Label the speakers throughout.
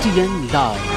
Speaker 1: STN live.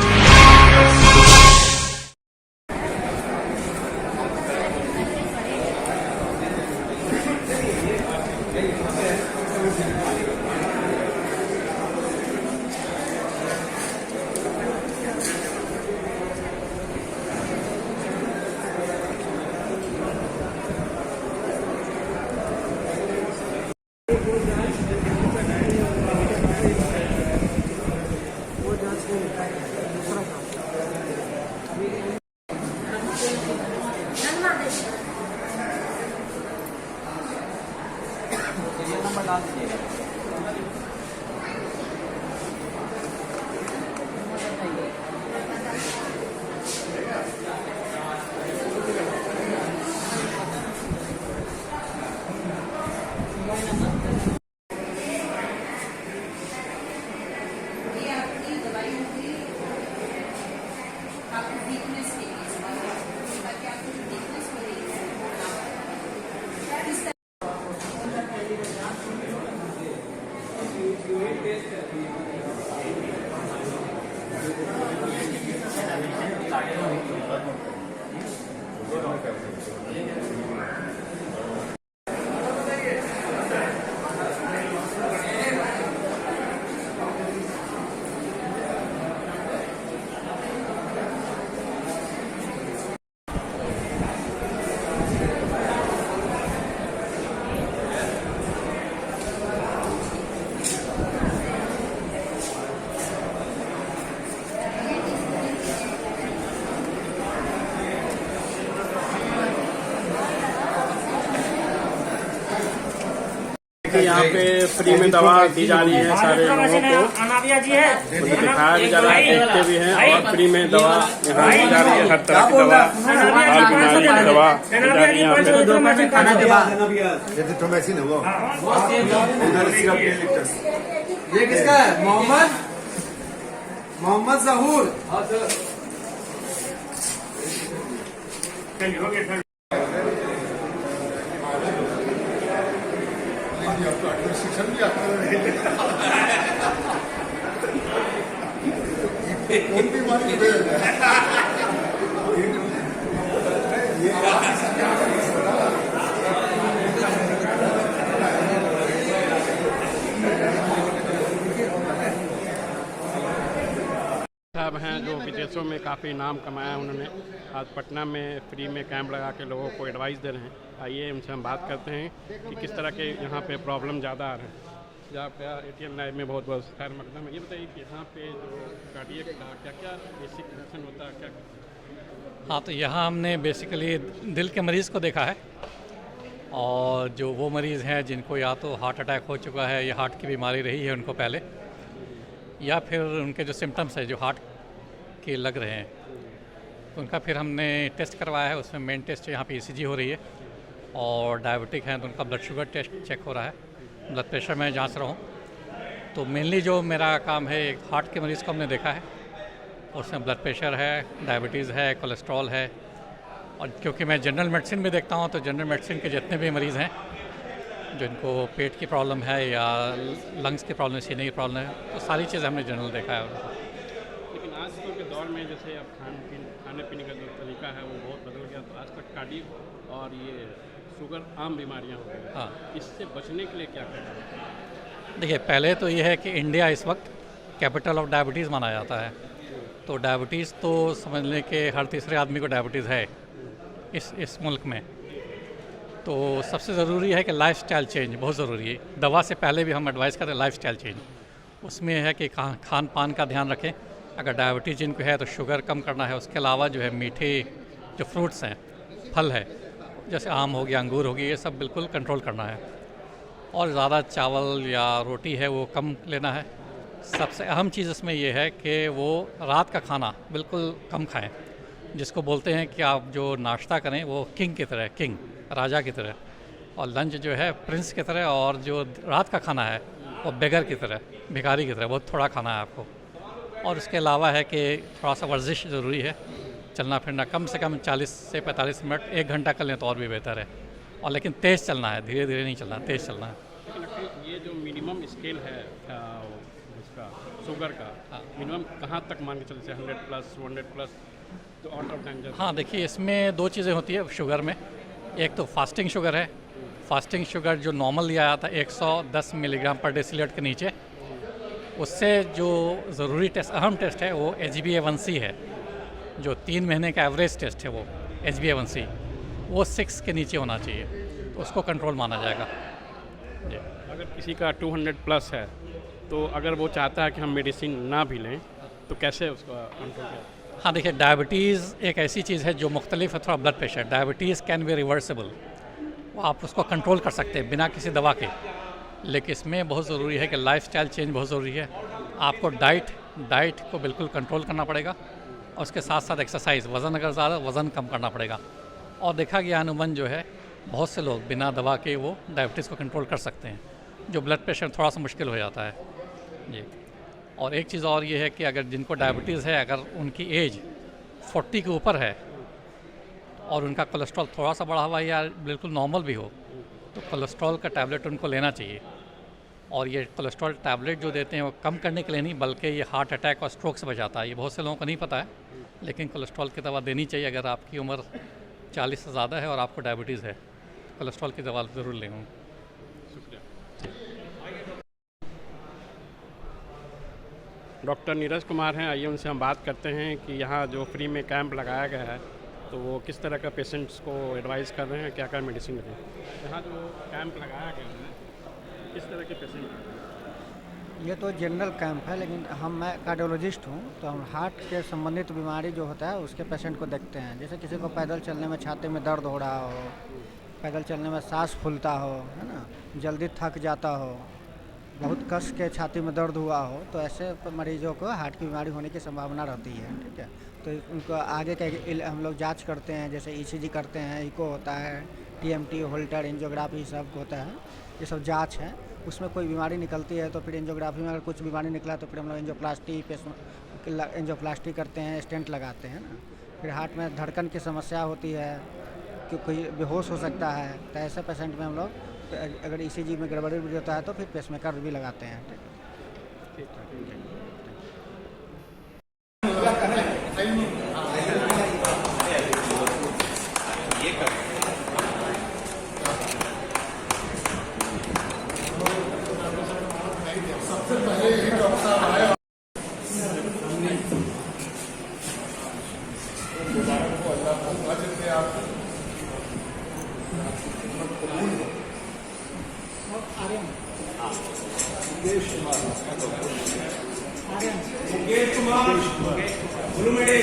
Speaker 2: यहाँ पे free में दवा दी जा रही है सारे लोगों को, उनको दिखाया भी जा रहा है, देखते भी हैं और फ्री में दवा यहाँ दी जा रही है। हर तरह की दवा, बाल बीमारी की दवा दी जा रही है यहाँ
Speaker 3: पे। ये किसका है? मोहम्मद जहूर।
Speaker 4: शिक्षण भी आता कौन बीमारी
Speaker 2: साहब हैं जो विदेशों में काफ़ी नाम कमाया उन्होंने, आज पटना में फ्री में कैंप लगा के लोगों को एडवाइस दे रहे हैं। आइए उनसे हम बात करते हैं कि किस तरह के यहाँ पे प्रॉब्लम ज़्यादा आ रहे हैं। जहाँ पे ATN लाइव में बहुत बहुत खैर मकदम है। ये बताइए कि यहाँ पे जो कार्डियक का क्या क्या बेसिक फंक्शन होता है क्या?
Speaker 5: हाँ, तो यहाँ हमने बेसिकली दिल के मरीज़ को देखा है, और जो वो मरीज़ हैं जिनको या तो हार्ट अटैक हो चुका है या हार्ट की बीमारी रही है उनको पहले, या फिर उनके जो सिम्टम्स हैं जो हार्ट के लग रहे हैं, उनका फिर हमने टेस्ट करवाया है। उसमें मेन टेस्ट यहाँ पे ECG हो रही है, और डायबिटिक हैं तो उनका ब्लड शुगर टेस्ट चेक हो रहा है, ब्लड प्रेशर मैं जांच रहा हूँ। तो मेनली जो मेरा काम है, एक हार्ट के मरीज़ को हमने देखा है, उसमें ब्लड प्रेशर है, डायबिटीज़ है, कोलेस्ट्रॉल है। और क्योंकि मैं जनरल मेडिसिन भी देखता हूँ, तो जनरल मेडिसिन के जितने भी मरीज़ हैं जिनको पेट की प्रॉब्लम है या लंग्स की प्रॉब्लम, सीने की प्रॉब्लम है, तो सारी चीज़ हमने जनरल देखा है।
Speaker 2: लेकिन आजकल के दौर में जैसे अब खाने पीने का जो तरीका है वो बहुत बदल गया, तो आजकल कार्डियक और ये शुगर आम बीमारियाँ हो गई।
Speaker 5: हाँ,
Speaker 2: इससे बचने के लिए क्या करना?
Speaker 5: देखिए, पहले तो ये है कि इंडिया इस वक्त कैपिटल ऑफ डायबिटीज़ माना जाता है। तो डायबिटीज़ तो समझ लें कि हर तीसरे आदमी को डायबिटीज़ है इस मुल्क में। तो सबसे ज़रूरी है कि लाइफस्टाइल चेंज बहुत ज़रूरी है। दवा से पहले भी हम एडवाइस करें लाइफस्टाइल चेंज। उसमें है कि खान पान का ध्यान रखें। अगर डायबिटीज़ जिनको है तो शुगर कम करना है। उसके अलावा जो है मीठे जो फ्रूट्स हैं, फल है, जैसे आम हो गया, अंगूर हो गया, ये सब बिल्कुल कंट्रोल करना है। और ज़्यादा चावल या रोटी है वो कम लेना है। सबसे अहम चीज़ इसमें यह है कि वो रात का खाना बिल्कुल कम खाएं, जिसको बोलते हैं कि आप जो नाश्ता करें वो किंग की तरह, किंग राजा की तरह, और लंच जो है प्रिंस की तरह, और जो रात का खाना है वो बेगर की तरह, भिखारी की तरह, बहुत थोड़ा खाना है आपको। और इसके अलावा है कि थोड़ा सा वर्जिश ज़रूरी है, चलना फिरना कम से कम 40 से 45 मिनट, 1 घंटा कर लें तो और भी बेहतर है। और लेकिन तेज़ चलना है, धीरे धीरे नहीं चलना, तेज़ चलना है।
Speaker 2: लेकिन ये जो मिनिमम स्केल है उसका शुगर का मिनिमम कहाँ तक मान के चलते हैं, 100+, 200+, तो आउट ऑफ डेंजर?
Speaker 5: हाँ, देखिए इसमें दो चीज़ें होती है शुगर में। एक तो फास्टिंग शुगर है। फास्टिंग शुगर जो नॉर्मल लिया जाता है 110 मिलीग्राम पर डेसीलीटर के नीचे, उससे जो ज़रूरी टेस्ट, अहम टेस्ट है वो HbA1c है। जो 3 महीने का एवरेज टेस्ट है वो HbA1c, वो 6 के नीचे होना चाहिए, तो उसको कंट्रोल माना जाएगा जी।
Speaker 2: अगर किसी का 200+ है तो अगर वो चाहता है कि हम मेडिसिन ना भी लें तो कैसे उसका कंट्रोल करें?
Speaker 5: हाँ, देखिए डायबिटीज़ एक ऐसी चीज़ है जो मुख्तलिफ है, थोड़ा blood pressure. Diabetes can be reversible, वो आप उसको कंट्रोल कर सकते हैं बिना किसी दवा के। लेकिन इसमें बहुत ज़रूरी है कि लाइफस्टाइल चेंज बहुत ज़रूरी है। आपको डाइट को बिल्कुल कंट्रोल करना पड़ेगा, और उसके साथ साथ एक्सरसाइज, वज़न अगर ज़्यादा, वज़न कम करना पड़ेगा। और देखा गया अनुमान जो है, बहुत से लोग बिना दवा के वो डायबिटीज़ को कंट्रोल कर सकते हैं, जो ब्लड प्रेशर थोड़ा सा मुश्किल हो जाता है जी। और एक चीज़ और ये है कि अगर जिनको डायबिटीज़ है, अगर उनकी एज 40 के ऊपर है और उनका कोलेस्ट्रॉल थोड़ा सा बढ़ा हुआ या बिल्कुल नॉर्मल भी हो, तो कोलेस्ट्रॉल का टैबलेट उनको लेना चाहिए। और ये कोलेस्ट्रॉल टैबलेट जो देते हैं वो कम करने के लिए नहीं, बल्कि ये हार्ट अटैक और स्ट्रोक से बचाता है। ये बहुत से लोगों को नहीं पता है, लेकिन कोलेस्ट्रॉल की दवा देनी चाहिए अगर आपकी उम्र 40 से ज़्यादा है और आपको डायबिटीज़ है। कोलेस्ट्रॉल की दवा ज़रूर लें।
Speaker 2: डॉक्टर नीरज कुमार हैं, आइए उनसे हम बात करते हैं कि यहाँ जो फ्री में कैंप लगाया गया है तो वो किस तरह का पेशेंट्स को एडवाइस कर रहे हैं, क्या क्या मेडिसिन लें। यहाँ जो कैंप लगाया गया है किस तरह के पेशेंट?
Speaker 1: ये तो जनरल कैंप है, लेकिन मैं कार्डियोलॉजिस्ट हूँ, तो हम हार्ट के संबंधित बीमारी जो होता है उसके पेशेंट को देखते हैं। जैसे किसी को पैदल चलने में छाती में दर्द हो रहा हो, पैदल चलने में सांस फूलता हो, है ना, जल्दी थक जाता हो, बहुत कस के छाती में दर्द हुआ हो, तो ऐसे मरीजों को हार्ट की बीमारी होने की संभावना रहती है। ठीक है, तो उनको आगे के हम लोग जांच करते हैं, जैसे ECG करते हैं, इको होता है, TMT, होल्टर, एंजियोग्राफी सब होता है। ये सब जांच है, उसमें कोई बीमारी निकलती है तो फिर एंजियोग्राफी में अगर कुछ बीमारी निकला तो फिर हम लोग एंजियोप्लास्टी करते हैं, स्टेंट लगाते हैं ना। फिर हार्ट में धड़कन की समस्या होती है कि कोई बेहोश हो सकता है, तो ऐसे पेशेंट में हम लोग अगर ECG में गड़बड़ी भी होता है तो फिर पेसमेकर भी लगाते हैं। ठीक है।
Speaker 4: सबसे पहले यही डॉक्टर साहब आया मुबारक हो, अल्लाह को अजर दे आपको। Mukesh Kumar blue medal.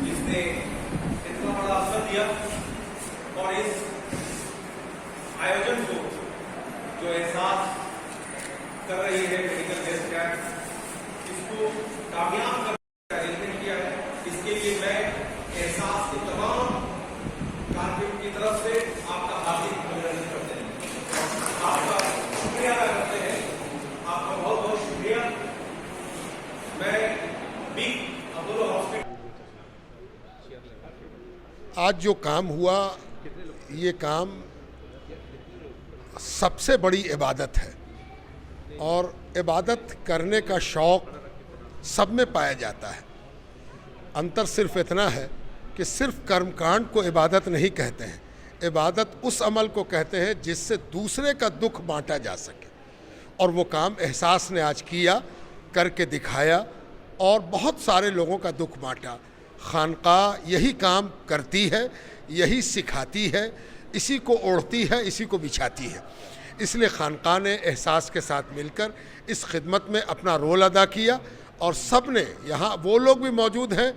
Speaker 4: जिसने इतना बड़ा असर दिया और इस आयोजन को जो एहसास कर रही है मेडिकल बेस्ड कैंप, इसको कामयाब करने का अरेंजमेंट किया है। इसके लिए मैं एहसास के तमाम कार्मिक की तरफ से आपका हार्दिक अभिनंदन करते हैं, आपका शुक्रिया अदा करते हैं, आपका बहुत बहुत शुक्रिया। मैं भी अपोलो हॉस्पिटल
Speaker 6: आज जो काम हुआ, ये काम सबसे बड़ी इबादत है और इबादत करने का शौक़ सब में पाया जाता है। अंतर सिर्फ इतना है कि सिर्फ कर्मकांड को इबादत नहीं कहते हैं, इबादत उस अमल को कहते हैं जिससे दूसरे का दुख बांटा जा सके। और वो काम एहसास ने आज किया, करके दिखाया और बहुत सारे लोगों का दुख बांटा। खानकाह यही काम करती है, यही सिखाती है, इसी को ओढ़ती है, इसी को बिछाती है। इसलिए खानकाह ने एहसास के साथ मिलकर इस खिदमत में अपना रोल अदा किया और सब ने यहाँ वो लोग भी मौजूद हैं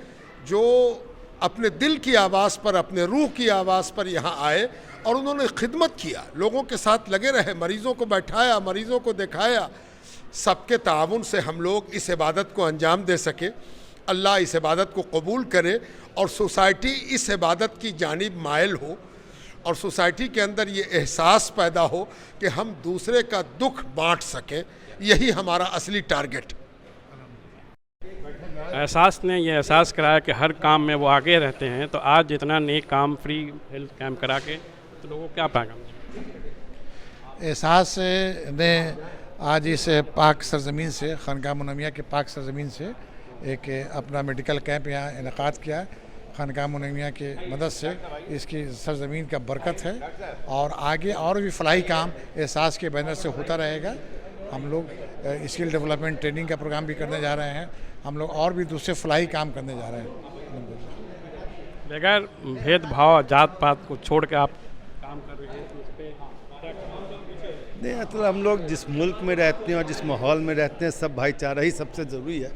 Speaker 6: जो अपने दिल की आवाज़ पर, अपने रूह की आवाज़ पर यहाँ आए और उन्होंने खिदमत किया, लोगों के साथ लगे रहे, मरीज़ों को बैठाया, मरीज़ों को दिखाया। सबके ताउन से हम लोग इस इबादत को अंजाम दे सके। अल्लाह इस इबादत को कबूल करे और सोसाइटी इस इबादत की जानिब माइल हो और सोसाइटी के अंदर ये एहसास पैदा हो कि हम दूसरे का दुख बांट सकें। यही हमारा असली टारगेट।
Speaker 2: एहसास ने ये एहसास कराया कि हर काम में वो आगे रहते हैं। तो आज जितना नेक काम फ्री हेल्थ कैंप करा के तो लोगों को क्या पैगाम?
Speaker 7: एहसास ने आज इस पाक सरजमीन से, खानकाह मुनव्विया के पाक सरजमीन से एक अपना मेडिकल कैंप यहाँ इनेकाद किया है। खानकाह मुनव्विया के मदद से इसकी सरजमीन का बरकत है और आगे और भी फलाही काम एहसास के बैनर से होता रहेगा। हम लोग स्किल डेवलपमेंट ट्रेनिंग का प्रोग्राम भी करने जा रहे हैं। हम लोग और भी दूसरे फलाही काम करने जा रहे हैं।
Speaker 2: बगैर भेदभाव, जात पात को छोड़ के आप काम कर रहे हैं, उस पे
Speaker 8: नहीं, मतलब हम लोग जिस मुल्क में रहते हैं और जिस माहौल में रहते हैं, सब भाईचारा ही सबसे ज़रूरी है।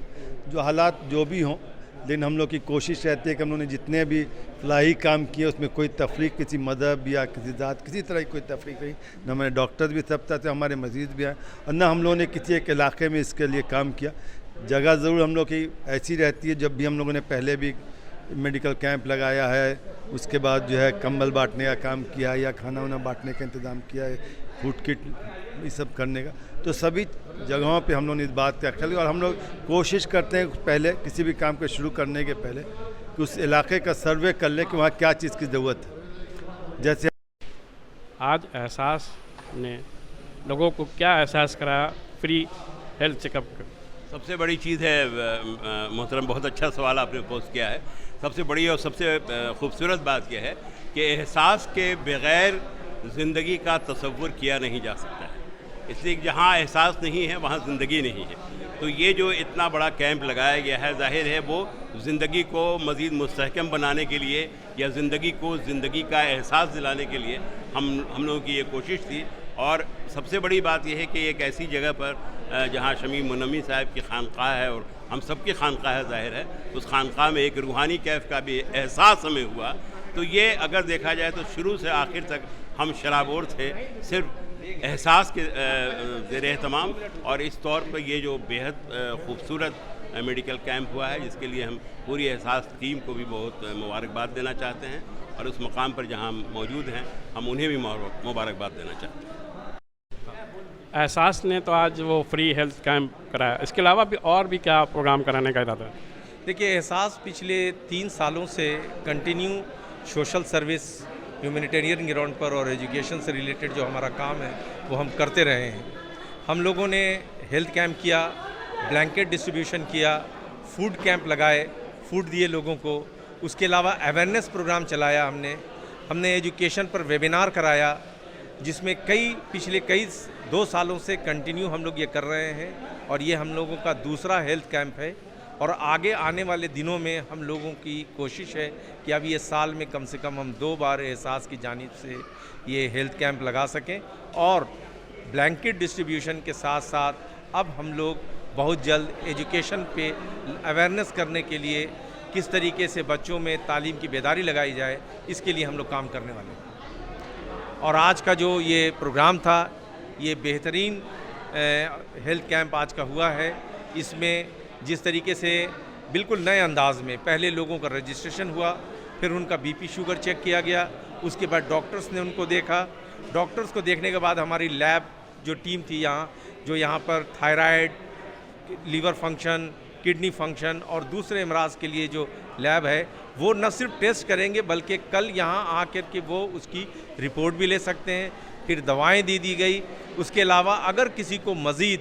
Speaker 8: जो हालात जो भी हों, लेकिन हम लोग की कोशिश रहती है कि हम लोगों ने जितने भी फलाही काम किए उसमें कोई तफरीक, किसी मज़हब या किसी ज़ात, किसी तरह की कोई तफरीक नहीं। न हमारे डॉक्टर्स भी सब तरह से, हमारे मरीज़ भी आए, और न हम लोगों ने किसी एक इलाके में इसके लिए काम किया। जगह ज़रूर हम लोग की ऐसी रहती है, जब भी हम लोगों ने पहले भी मेडिकल कैंप लगाया है, उसके बाद जो है कंबल बांटने का काम किया या खाना वाना बांटने का इंतज़ाम किया है, फूड किट ये सब करने का। तो सभी जगहों पे हम लोग ने इस बात का ख्याल, और हम लोग कोशिश करते हैं पहले किसी भी काम को शुरू करने के पहले कि उस इलाके का सर्वे कर लें कि वहाँ क्या चीज़ की ज़रूरत है। जैसे
Speaker 2: आज एहसास ने लोगों को क्या एहसास कराया फ्री हेल्थ चेकअप का?
Speaker 9: सबसे बड़ी चीज़ है मोहतरम, बहुत अच्छा सवाल आपने पोस्ट किया है। सबसे बड़ी और सबसे खूबसूरत बात यह है कि एहसास के बग़ैर ज़िंदगी का तसव्वुर किया नहीं जा सकता है। इसलिए जहाँ एहसास नहीं है वहाँ ज़िंदगी नहीं है। तो ये जो इतना बड़ा कैंप लगाया गया है, ज़ाहिर है वो ज़िंदगी को मज़ीद मुस्तहकम बनाने के लिए या ज़िंदगी को ज़िंदगी का एहसास दिलाने के लिए हम लोगों की ये कोशिश थी। और सबसे बड़ी बात यह है कि एक ऐसी जगह पर जहाँ शमी मुनम्मी साहब की खानक़ाह है और हम सब की खानक़ाह है, ज़ाहिर है उस खानक़ाह में एक रूहानी कैफ़ का भी एहसास हमें हुआ। तो ये अगर देखा जाए तो शुरू से आखिर तक हम शराबोर थे, सिर्फ एहसास के ज़ेर एहतमाम। और इस तौर पर ये जो बेहद खूबसूरत मेडिकल कैंप हुआ है, जिसके लिए हम पूरी एहसास टीम को भी बहुत मुबारकबाद देना चाहते हैं, और उस मकाम पर जहाँ हम मौजूद हैं हम उन्हें भी मुबारकबाद देना चाहते हैं।
Speaker 2: एहसास ने तो आज वो फ्री हेल्थ कैंप कराया, इसके अलावा भी और भी क्या प्रोग्राम कराने का इरादा है?
Speaker 10: देखिए, एहसास पिछले 3 सालों से continue social service, humanitarian ground पर और एजुकेशन से रिलेटेड जो हमारा काम है वो हम करते रहे हैं। हम लोगों ने हेल्थ कैंप किया, ब्लैंकेट डिस्ट्रीब्यूशन किया, फूड कैंप लगाए, फूड दिए लोगों को। उसके अलावा अवेयरनेस प्रोग्राम चलाया हमने एजुकेशन पर वेबिनार कराया, जिसमें पिछले 2 सालों से कंटिन्यू हम लोग ये कर रहे हैं। और ये हम लोगों का दूसरा हेल्थ कैंप है, और आगे आने वाले दिनों में हम लोगों की कोशिश है कि अब ये साल में कम से कम हम 2 बार एहसास की जानिब से ये हेल्थ कैंप लगा सकें। और ब्लैंकेट डिस्ट्रीब्यूशन के साथ साथ अब हम लोग बहुत जल्द एजुकेशन पे अवेयरनेस करने के लिए किस तरीके से बच्चों में तालीम की बेदारी लगाई जाए, इसके लिए हम लोग काम करने वाले हैं। और आज का जो ये प्रोग्राम था, ये बेहतरीन हेल्थ कैंप आज का हुआ है। इसमें जिस तरीके से बिल्कुल नए अंदाज में पहले लोगों का रजिस्ट्रेशन हुआ, फिर उनका बीपी शुगर चेक किया गया, उसके बाद डॉक्टर्स ने उनको देखा। डॉक्टर्स को देखने के बाद हमारी लैब जो टीम थी यहाँ पर thyroid, liver function, kidney function और दूसरे अमराज के लिए जो लैब है, वो न सिर्फ टेस्ट करेंगे बल्कि कल यहाँ आकर के वो उसकी रिपोर्ट भी ले सकते हैं। फिर दवाएं दी गई। उसके अलावा अगर किसी को मज़ीद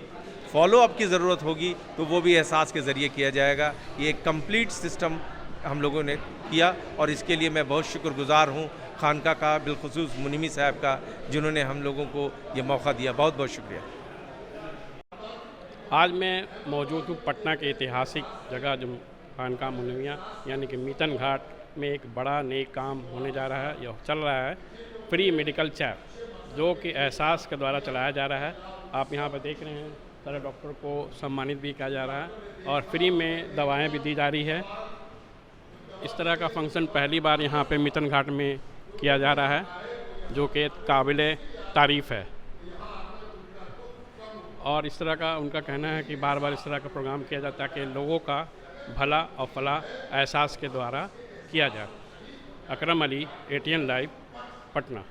Speaker 10: फॉलोअप की ज़रूरत होगी तो वो भी एहसास के ज़रिए किया जाएगा। ये एक कंप्लीट सिस्टम हम लोगों ने किया, और इसके लिए मैं बहुत शुक्रगुज़ार हूँ खानका का, बिलखुसूस मुनिमी साहब का, जिन्होंने हम लोगों को ये मौका दिया। बहुत बहुत शुक्रिया।
Speaker 2: आज मैं मौजूद हूँ पटना के ऐतिहासिक जगह जो खानका मुनव्विया यानी कि मीतन घाट में एक बड़ा नेक काम होने जा रहा है, यह चल रहा है फ्री मेडिकल चेक, जो कि एहसास के द्वारा चलाया जा रहा है। आप यहाँ पर देख रहे हैं सारे डॉक्टर को सम्मानित भी किया जा रहा है और फ्री में दवाएं भी दी जा रही है। इस तरह का फंक्शन पहली बार यहाँ पे मितन घाट में किया जा रहा है, जो कि काबिल तारीफ़ है। और इस तरह का उनका कहना है कि बार बार इस तरह का प्रोग्राम किया जाता है कि लोगों का भला और फला एहसास के द्वारा किया जाए। अकरम अली, ATN लाइव, पटना।